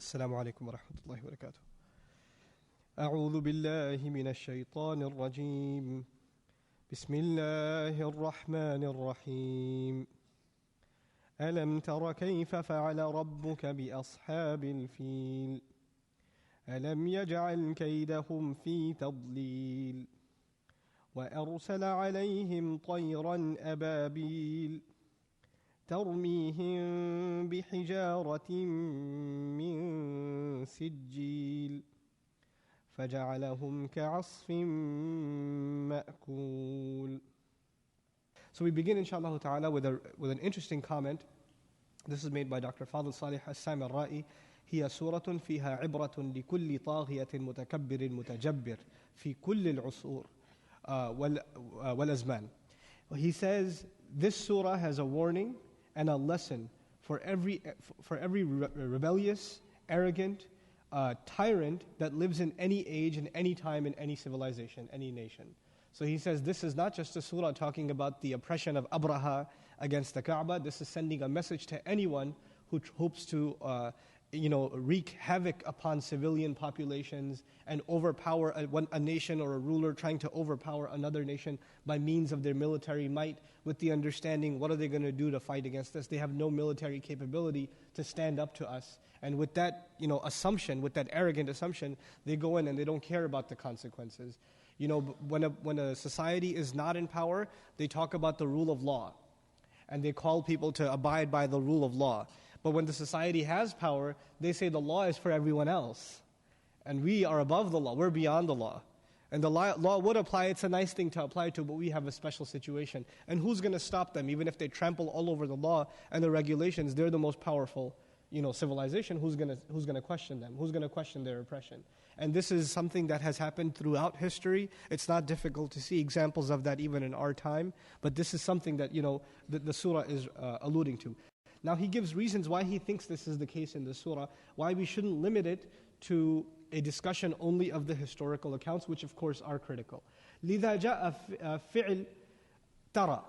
السلام عليكم ورحمة الله وبركاته. أعوذ بالله من الشيطان الرجيم. بسم الله الرحمن الرحيم. ألم تر كيف فعل ربك بأصحاب الفيل ألم يجعل كيدهم في تضليل وأرسل عليهم طيرا أبابيل ترميهم بحجارة من سجيل فجعلهم كعصف مأكول. So we begin inshallah ta'ala with an interesting comment. This is made by Dr. Fadl Salih As-Samarra'i. هي سورة فيها عبرة لكل طاغية متكبر متجبر في كل العصور والأزمان. He says this surah has a warning and a lesson for every rebellious, arrogant tyrant that lives in any age, in any time, in any civilization, any nation. So he says this is not just a surah talking about the oppression of Abraha against the Kaaba. This is sending a message to anyone who hopes to wreak havoc upon civilian populations and overpower a nation or a ruler trying to overpower another nation by means of their military might, with the understanding, what are they going to do to fight against us? They have no military capability to stand up to us. And with that assumption, with that arrogant assumption, they go in and they don't care about the consequences. When a society is not in power, they talk about the rule of law. And they call people to abide by the rule of law. But when the society has power, they say the law is for everyone else. And we are above the law, we're beyond the law. And the law would apply, it's a nice thing to apply to, but we have a special situation. And who's going to stop them? Even if they trample all over the law and the regulations, they're the most powerful civilization. Who's going to question them? Who's going to question their oppression? And this is something that has happened throughout history. It's not difficult to see examples of that even in our time. But this is something that the surah is alluding to. Now he gives reasons why he thinks this is the case in the surah, why we shouldn't limit it to a discussion only of the historical accounts, which of course are critical. لِذَا جَاءَ فِعْل تَرَى.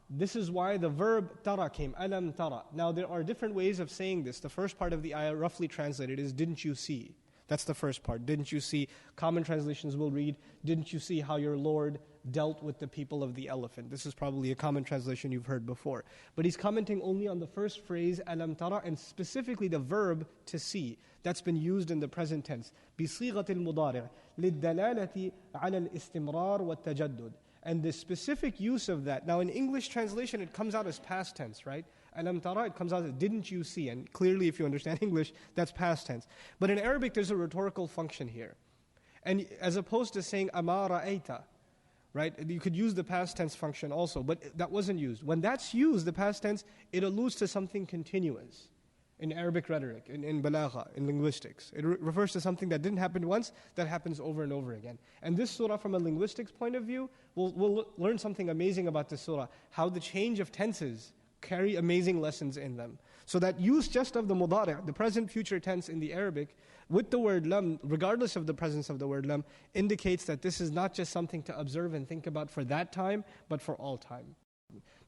This is why the verb tara came, alam tara. Now there are different ways of saying this. The first part of the ayah roughly translated is, didn't you see? That's the first part. Didn't you see? Common translations will read, didn't you see how your Lord dealt with the people of the elephant? This is probably a common translation you've heard before. But he's commenting only on the first phrase, alam tara, and specifically the verb to see. That's been used in the present tense. بِصِيغَةِ الْمُضَارِعِ لِلدَّلَالَةِ عَلَى الْإِسْتِمْرَارِ وَالتَّجَدُّدِ. And the specific use of that, now in English translation it comes out as past tense, right? Alam tara, it comes out as didn't you see? And clearly if you understand English, that's past tense. But in Arabic there's a rhetorical function here. And as opposed to saying ama ra'ayta, right? You could use the past tense function also, but that wasn't used. When that's used, the past tense, it alludes to something continuous. In Arabic rhetoric, in balagha, in linguistics. It refers to something that didn't happen once, that happens over and over again. And this surah from a linguistics point of view, we'll learn something amazing about this surah, how the change of tenses carry amazing lessons in them. So that use just of the mudari', the present future tense in the Arabic, with the word lam, regardless of the presence of the word lam, indicates that this is not just something to observe and think about for that time, but for all time.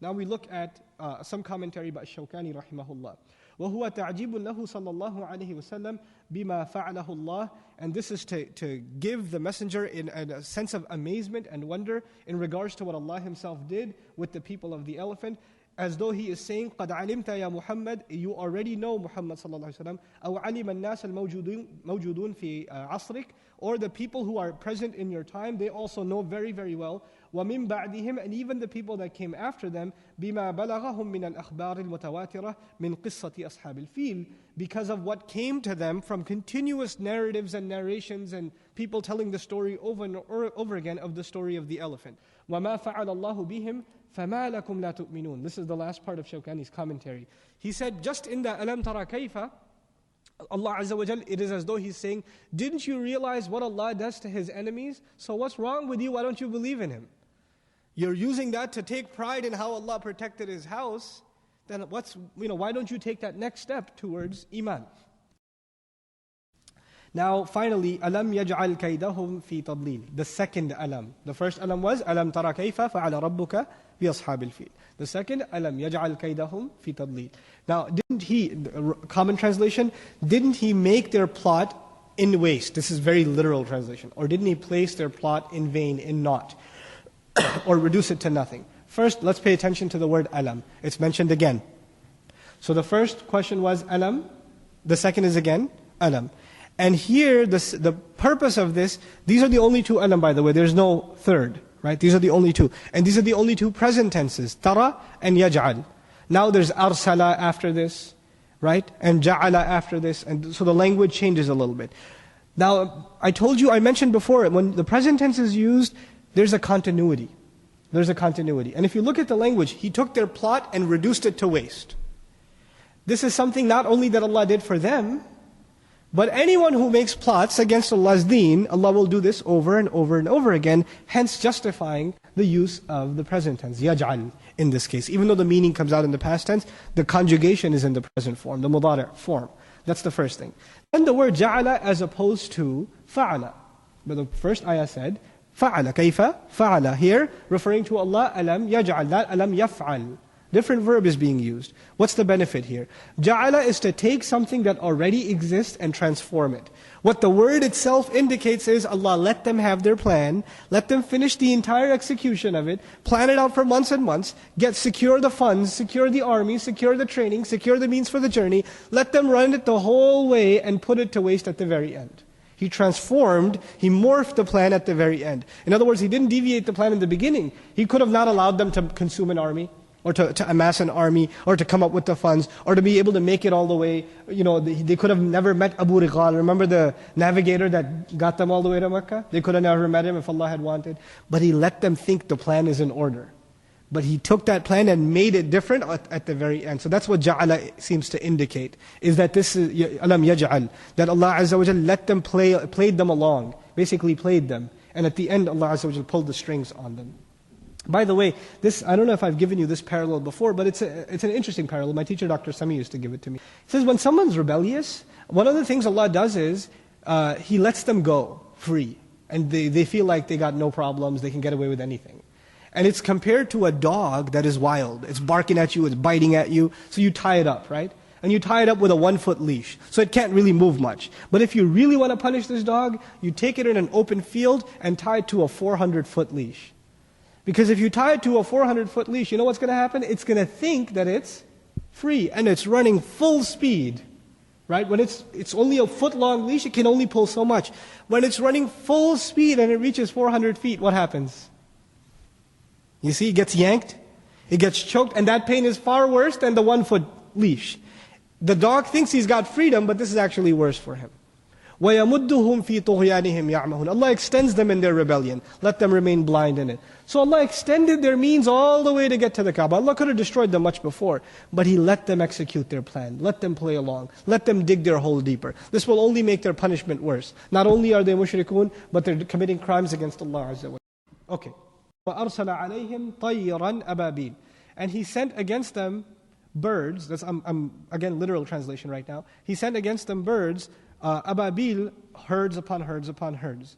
Now we look at some commentary by Shawkani rahimahullah. وَهُوَ تَعْجِيبٌ لَهُ صَلَّى اللَّهُ عَلَيْهِ وَسَلَّمْ بِمَا فَعَلَهُ اللَّهُ. And this is to give the messenger in a sense of amazement and wonder in regards to what Allah Himself did with the people of the elephant, as though He is saying, قَدْ عَلِمْتَ يَا Muhammad, you already know Muhammad sallallahu alaihi wasallam, أَوْ عَلِمَ النَّاسَ الْمَوْجُودُونَ فِي عَصْرِكَ, or the people who are present in your time, they also know very, very well, وَمِن بَعْدِهِمْ, and even the people that came after them, بِمَا بَلَغَهُم مِنَ الْأَخْبَارِ الْمُتَوَاتِرَةِ مِنْ قِصَّةِ أَصْحَابِ الْفِيلِ, because of what came to them from continuous narratives and narrations and people telling the story over and over again of the story of the elephant. وَمَا فَعَلَ اللَّهُ بِهِمْ فَمَا لَكُمْ لَا تُؤْمِنُونَ. This is the last part of Shawkani's commentary. He said, just in the alam tara kayfa, Allah Azza wa Jal, it is as though He's saying, didn't you realize what Allah does to His enemies? So what's wrong with you? Why don't you believe in Him? You're using that to take pride in how Allah protected His house. Then why don't you take that next step towards iman? Now, finally, أَلَمْ يَجْعَلْ كَيْدَهُمْ فِي تَضْلِيلٍ. The second alam. The first alam was أَلَمْ تَرَ كَيْفَ فَعَلَ رَبُّكَ بِأَصْحَابِ الْفِيلِ. The second, أَلَمْ يَجْعَلْ كَيْدَهُمْ فِي تَضْلِيلٍ. Now, didn't he, common translation, didn't he make their plot in waste? This is very literal translation. Or didn't he place their plot in vain, in naught? Or reduce it to nothing? First, let's pay attention to the word alam. It's mentioned again. So the first question was alam. The second is again alam. And here, the purpose of this, these are the only two alam, by the way. There's no third, right? These are the only two. And these are the only two present tenses, tara and yaj'al. Now there's arsala after this, right? And ja'ala after this. And so the language changes a little bit. Now, I mentioned before, when the present tense is used, there's a continuity. There's a continuity. And if you look at the language, he took their plot and reduced it to waste. This is something not only that Allah did for them, but anyone who makes plots against Allah's deen, Allah will do this over and over and over again, hence justifying the use of the present tense, yaj'al, in this case. Even though the meaning comes out in the past tense, the conjugation is in the present form, the mudari' form. That's the first thing. Then the word ja'ala as opposed to fa'ala. But the first ayah said, fa'ala, kayfa, fa'ala. Here, referring to Allah, alam yaj'al, not alam yaf'al. Different verb is being used. What's the benefit here? Ja'ala is to take something that already exists and transform it. What the word itself indicates is Allah let them have their plan, let them finish the entire execution of it, plan it out for months and months, secure the funds, secure the army, secure the training, secure the means for the journey, let them run it the whole way and put it to waste at the very end. He transformed, he morphed the plan at the very end. In other words, he didn't deviate the plan in the beginning. He could have not allowed them to consume an army, or to amass an army, or to come up with the funds, or to be able to make it all the way. They could have never met Abu Riqal. Remember the navigator that got them all the way to Mecca? They could have never met him if Allah had wanted. But He let them think the plan is in order. But He took that plan and made it different at the very end. So that's what ja'ala seems to indicate, is that this is, alam yaj'al, that Allah Azza wa Jal let them played them along, basically played them. And at the end Allah Azza wa Jal pulled the strings on them. By the way, I don't know if I've given you this parallel before, but it's an interesting parallel. My teacher, Dr. Sami, used to give it to me. He says when someone's rebellious, one of the things Allah does is, He lets them go free. And they feel like they got no problems, they can get away with anything. And it's compared to a dog that is wild. It's barking at you, it's biting at you, so you tie it up, right? And you tie it up with a 1-foot leash, so it can't really move much. But if you really want to punish this dog, you take it in an open field and tie it to a 400-foot leash. Because if you tie it to a 400-foot leash, you know what's going to happen? It's going to think that it's free, and it's running full speed. Right? When it's only a foot-long leash, it can only pull so much. When it's running full speed and it reaches 400 feet, what happens? You see, it gets yanked, it gets choked, and that pain is far worse than the 1-foot leash. The dog thinks he's got freedom, but this is actually worse for him. وَيَمُدُّهُمْ فِي طُغْيَانِهِمْ يَعْمَهُونَ. Allah extends them in their rebellion. Let them remain blind in it. So Allah extended their means all the way to get to the Kaaba. Allah could have destroyed them much before, but He let them execute their plan. Let them play along. Let them dig their hole deeper. This will only make their punishment worse. Not only are they mushrikun, but they're committing crimes against Allah Azza wa Jalla. Okay. وَأَرْسَلَ عَلَيْهِمْ طَيِّرًا أَبَابِيلَ. And He sent against them birds. That's I'm again literal translation right now. He sent against them birds, ababil, herds upon herds upon herds.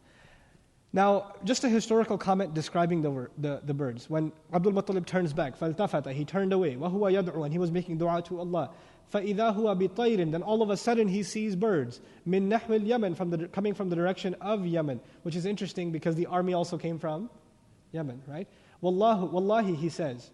Now, just a historical comment describing the birds. When Abdul Muttalib turns back, فَالْتَفَتَ, he turned away, وَهُوَ يَدْعُو, and he was making dua to Allah. فَإِذَا هُوَ بِطَيْرٍ, then all of a sudden he sees birds. مِن نَحْوِ الْيَمَنِ, coming from the direction of Yemen, which is interesting because the army also came from Yemen, right? Wallahi, he says,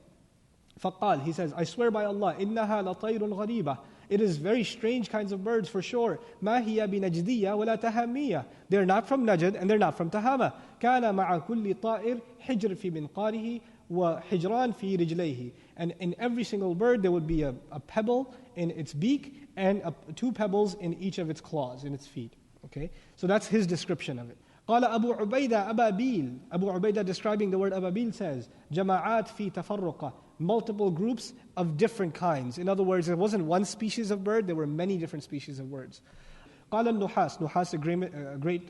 فَقَالْ, he says, I swear by Allah, إِنَّهَا لَطَيْرٌ غَرِيبَةٌ. It is very strange kinds of birds for sure. مَا هِيَ بِنَجْدِيَّةٍ وَلَا تَهَامِيَّةٍ. They're not from Najd and they're not from Tahama. كَانَ مَعَ كُلِّ طَائِرٍ حِجْرٌ فِي مِنْقَارِهِ وَحِجْرَانٌ فِي رِجْلَيْهِ. And in every single bird there would be a pebble in its beak and 2 pebbles in each of its claws, in its feet. Okay, so that's his description of it. قال أبو عبيدة أبابيل. Abu Ubaidah describing the word ababil says, جماعات في تفرقة, multiple groups of different kinds. In other words, it wasn't one species of bird, there were many different species of birds. قال النحاس, a great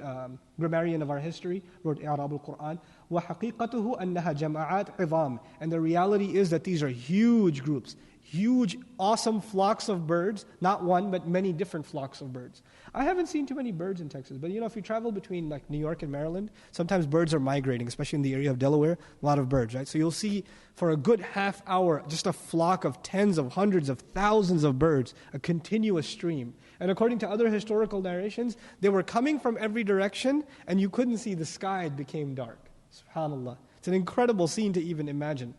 grammarian of our history, wrote إعراب القرآن, وحقيقته أنها جماعات عظام. And the reality is that these are huge groups. huge, awesome flocks of birds, not one, but many different flocks of birds. I haven't seen too many birds in Texas, but if you travel between like New York and Maryland, sometimes birds are migrating, especially in the area of Delaware, a lot of birds, right? So you'll see for a good half hour, just a flock of tens of hundreds of thousands of birds, a continuous stream. And according to other historical narrations, they were coming from every direction, and you couldn't see the sky, it became dark. SubhanAllah. It's an incredible scene to even imagine.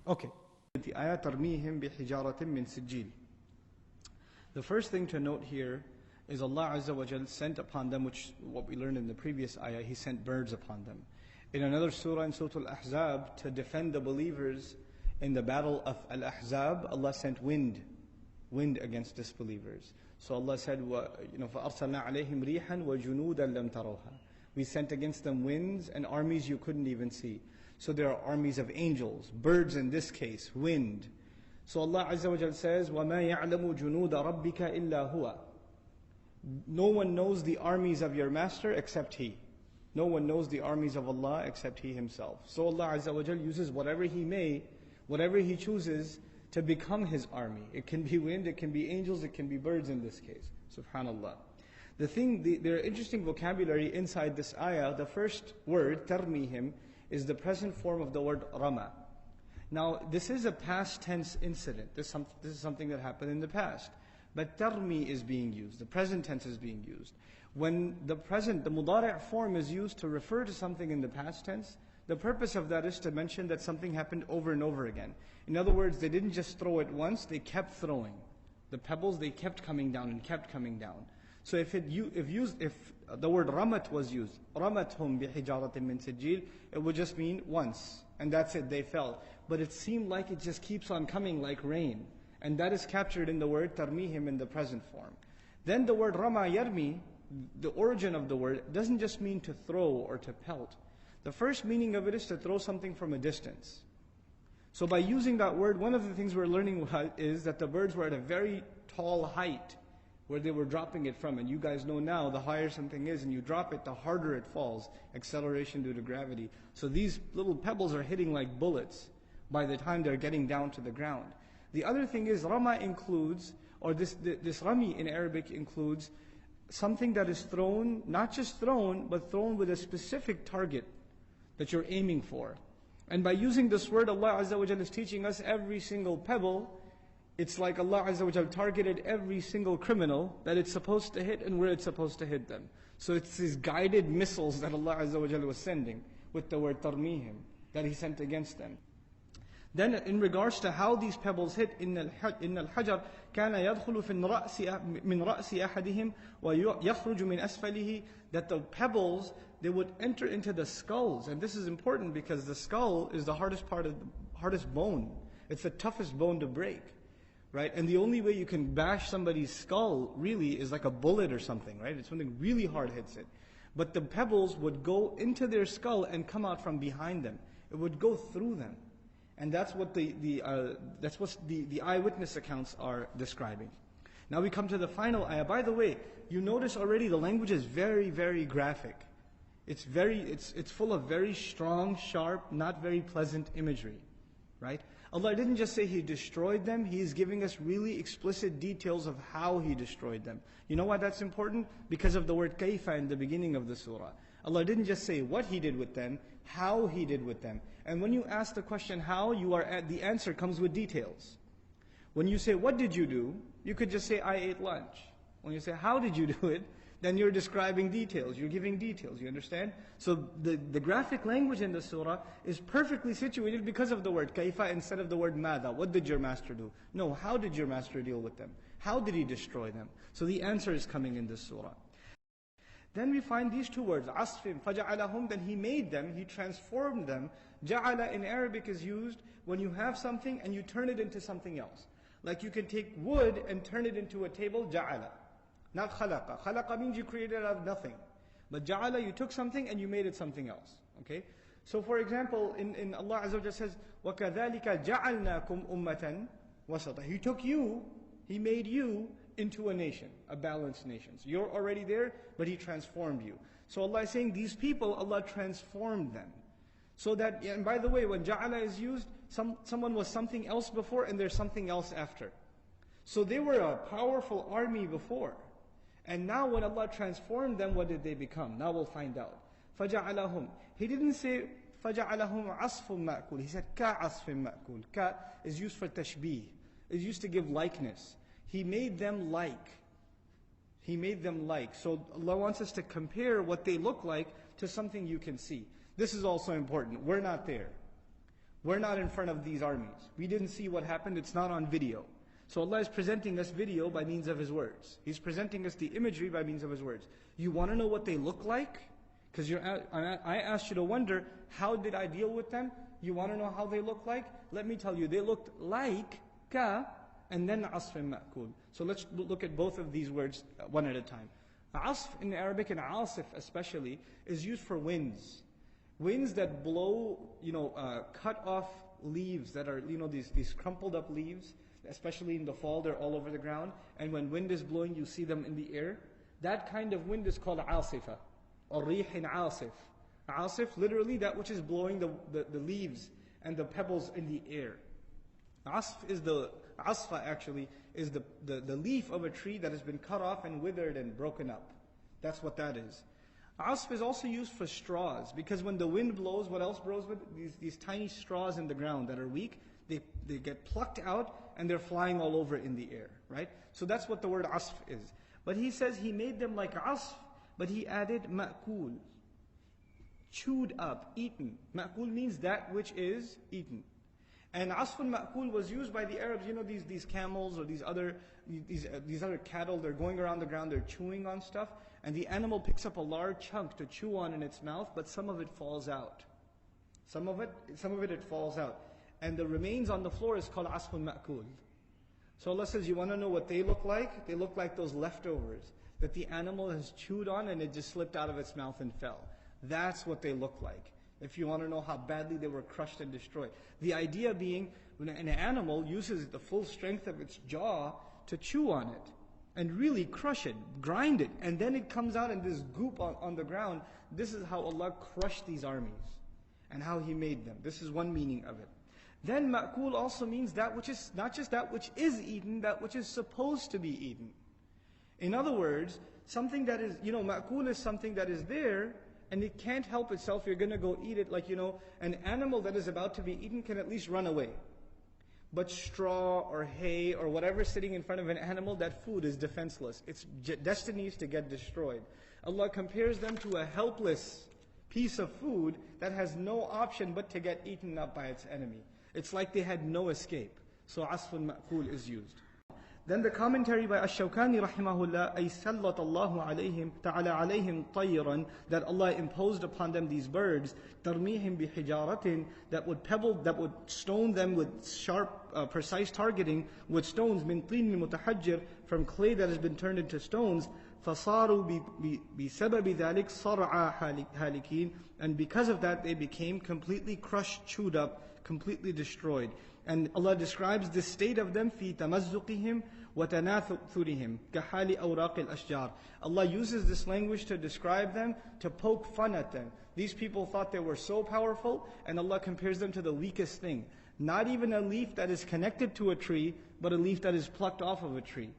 Okay. The first thing to note here is Allah Azza wa Jal sent upon them, which what we learned in the previous ayah, He sent birds upon them. In another surah, in Surah Al Ahzab, to defend the believers in the battle of Al Ahzab, Allah sent wind against disbelievers. So Allah said, فَأَرْسَلْنَا عَلَيْهِمْ رِيحًا وَجُنُودًا لَمْ تَرَوْهَا. We sent against them winds and armies you couldn't even see. So there are armies of angels, birds in this case, wind. So Allah Azza wa Jal says, وَمَا يَعْلَمُ جُنُودَ رَبِّكَ إِلَّا هُوَ. No one knows the armies of your master except He. No one knows the armies of Allah except He Himself. So Allah Azza wa Jal uses whatever He chooses to become His army. It can be wind, it can be angels, it can be birds in this case. SubhanAllah. There are interesting vocabulary inside this ayah. The first word, tarmihim, is the present form of the word rama. Now, this is a past tense incident. This is something that happened in the past. But tarmi is being used. The present tense is being used. When the mudari' form is used to refer to something in the past tense, the purpose of that is to mention that something happened over and over again. In other words, they didn't just throw it once, they kept throwing. The pebbles, they kept coming down and kept coming down. So if the word ramat was used, ramathum bihijaratin min sijil, it would just mean once, and that's it, they fell. But it seemed like it just keeps on coming like rain, and that is captured in the word tarmihim in the present form. Then the word rama yarmi, the origin of the word, doesn't just mean to throw or to pelt. The first meaning of it is to throw something from a distance. So by using that word, one of the things we're learning is that the birds were at a very tall height where they were dropping it from. And you guys know now, the higher something is and you drop it, the harder it falls. Acceleration due to gravity. So these little pebbles are hitting like bullets by the time they're getting down to the ground. The other thing is, Rama includes, or this Rami in Arabic includes something that is thrown, not just thrown, but thrown with a specific target that you're aiming for. And by using this word, Allah Azza wa Jalla is teaching us every single pebble, it's like Allah Azza wa Jalla targeted every single criminal that it's supposed to hit and where it's supposed to hit them. So it's these guided missiles that Allah Azza wa Jalla was sending with the word tarmihim, that He sent against them. Then in regards to how these pebbles hit, إِنَّ الْحَجَرَ كَانَ يَدْخُلُ مِنْ رَأْسِ أَحَدِهِمْ وَيَخْرُجُ مِنْ أَسْفَلِهِ. That the pebbles, they would enter into the skulls. And this is important because the skull is the hardest bone. It's the toughest bone to break. Right? And the only way you can bash somebody's skull really is like a bullet or something, right? It's something really hard hits it. But the pebbles would go into their skull and come out from behind them. It would go through them. And that's what the eyewitness accounts are describing. Now we come to the final ayah. By the way, you notice already the language is very, very graphic. It's full of very strong, sharp, not very pleasant imagery. Right? Allah didn't just say He destroyed them, He is giving us really explicit details of how He destroyed them. You know why that's important? Because of the word kayfa in the beginning of the surah. Allah didn't just say what He did with them, how He did with them. And when you ask the question how, the answer comes with details. When you say what did you do, you could just say I ate lunch. When you say how did you do it, then you're describing details, you're giving details, you understand? So the graphic language in the surah is perfectly situated because of the word kaifa instead of the word mada. What did your master do? No, how did your master deal with them? How did he destroy them? So the answer is coming in this surah. Then we find these two words, asfim, faja'alahum, then he made them, he transformed them. Ja'ala in Arabic is used when you have something and you turn it into something else. Like you can take wood and turn it into a table, ja'ala. Not khalaqa. Khalaqa means you created it out of nothing. But ja'ala, you took something and you made it something else. Okay? So for example, in Allah Azza wa Jalla says, وَكَذَلِكَ جَعَلْنَاكُمْ أُمَّةً وَسَطًا. He took you, He made you into a nation, a balanced nation. So you're already there, but He transformed you. So Allah is saying these people, Allah transformed them. So that, and by the way, when ja'ala is used, someone was something else before and there's something else after. So they were a powerful army before. And now when Allah transformed them, what did they become? Now we'll find out. فَجَعَلَهُمْ. He didn't say فَجَعَلَهُمْ عَصْفٌ مَأْكُولٌ. He said كَعَصْفٍ مَأْكُولٌ. Ka is used for tashbih. It's used to give likeness. He made them like. He made them like. So Allah wants us to compare what they look like to something you can see. This is also important. We're not there. We're not in front of these armies. We didn't see what happened. It's not on video. So Allah is presenting us video by means of His words. He's presenting us the imagery by means of His words. You want to know what they look like? Because I asked you to wonder, how did I deal with them? You want to know how they look like? Let me tell you, they looked like ka and then asfin ma'kul. So let's look at both of these words one at a time. Asf in Arabic and asif especially is used for winds. Winds that blow, cut off leaves that are, these crumpled up leaves, especially in the fall, they're all over the ground. And when wind is blowing, you see them in the air. That kind of wind is called asifa, or rihin asif. Asif, literally that which is blowing the leaves and the pebbles in the air. Asfa actually is the leaf of a tree that has been cut off and withered and broken up. That's what that is. Asf is also used for straws, because when the wind blows, what else blows with? These tiny straws in the ground that are weak, they get plucked out and they're flying all over in the air, right? So that's what the word asf is. But he says he made them like asf, but he added ma'kul, chewed up, eaten. Ma'kul means that which is eaten. And asfun ma'kul was used by the Arabs, these camels or these other cattle, they're going around the ground, they're chewing on stuff, and the animal picks up a large chunk to chew on in its mouth, but some of it falls out. Some of it falls out. And the remains on the floor is called asfun ma'kul. So Allah says, you want to know what they look like? They look like those leftovers that the animal has chewed on and it just slipped out of its mouth and fell. That's what they look like. If you want to know how badly they were crushed and destroyed. The idea being, when an animal uses the full strength of its jaw to chew on it and really crush it, grind it, and then it comes out in this goop on the ground. This is how Allah crushed these armies and how He made them. This is one meaning of it. Then ma'kul also means that which is not just that which is eaten, that which is supposed to be eaten. In other words, something that is, ma'kul is something that is there, and it can't help itself, you're going to go eat it. Like, an animal that is about to be eaten can at least run away. But straw or hay or whatever sitting in front of an animal, that food is defenseless. Its destiny is to get destroyed. Allah compares them to a helpless piece of food that has no option but to get eaten up by its enemy. It's like they had no escape. So asfun ma'kul is used. Then the commentary by Ash-Shawkani rahimahullah, ay sallat Allahu alayhim ta'ala alayhim tayran, that Allah imposed upon them these birds, tarmihim bihijaratin, that would stone them with sharp, precise targeting with stones, min tin mutahajjir, from clay that has been turned into stones, fasaru bisababi dhalik sar'a halikin, and because of that they became completely crushed, chewed up, completely destroyed. And Allah describes the state of them, fi tamazzuqihim wa tanathurihim kahali awraq al-ashjar. Allah uses this language to describe them, to poke fun at them. These people thought they were so powerful, and Allah compares them to the weakest thing. Not even a leaf that is connected to a tree, but a leaf that is plucked off of a tree.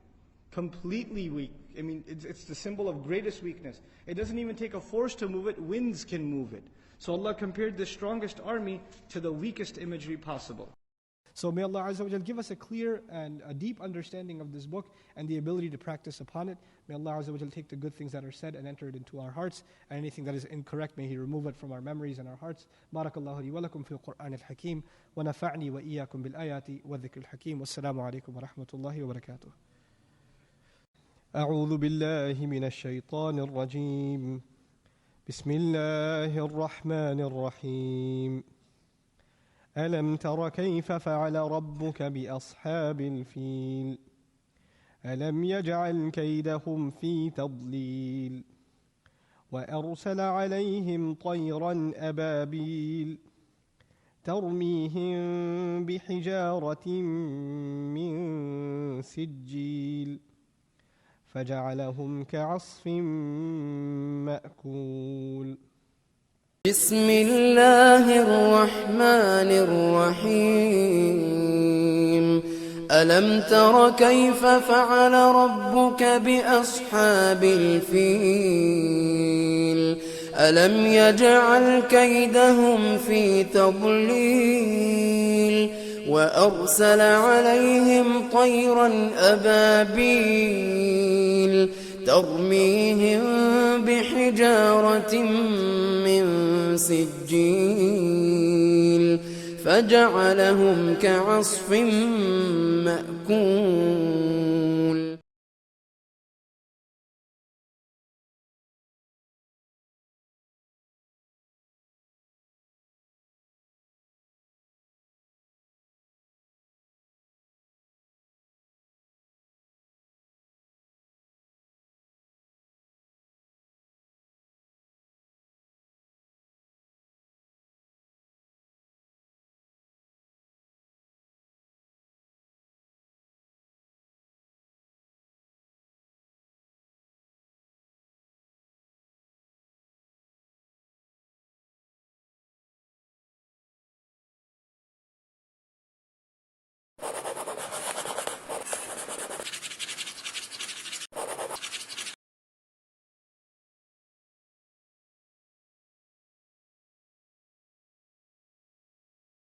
Completely weak. It's the symbol of greatest weakness. It doesn't even take a force to move it, winds can move it. So Allah compared the strongest army to the weakest imagery possible. So may Allah Azza wa Jal give us a clear and a deep understanding of this book and the ability to practice upon it. May Allah Azza wa Jal take the good things that are said and enter it into our hearts, and anything that is incorrect, may He remove it from our memories and our hearts. Barakallahu li wa lakum fil Qur'an al-Hakim, wa nafa'ni wa iyyakum bil ayati wa dhikr al-Hakim. Wassalamu alaikum wa rahmatullahi wa barakatuh. أعوذ بالله من الشيطان الرجيم. بسم الله الرحمن الرحيم. ألم تر كيف فعل ربك بأصحاب الفيل ألم يجعل كيدهم في تضليل وأرسل عليهم طيرا أبابيل ترميهم بحجارة من سجيل فجعلهم كعصف مأكول. بسم الله الرحمن الرحيم ألم تر كيف فعل ربك بأصحاب الفيل ألم يجعل كيدهم في تضليل وأرسل عليهم طيرا أبابيل ترميهم بحجارة من سجيل فجعلهم كعصف مأكول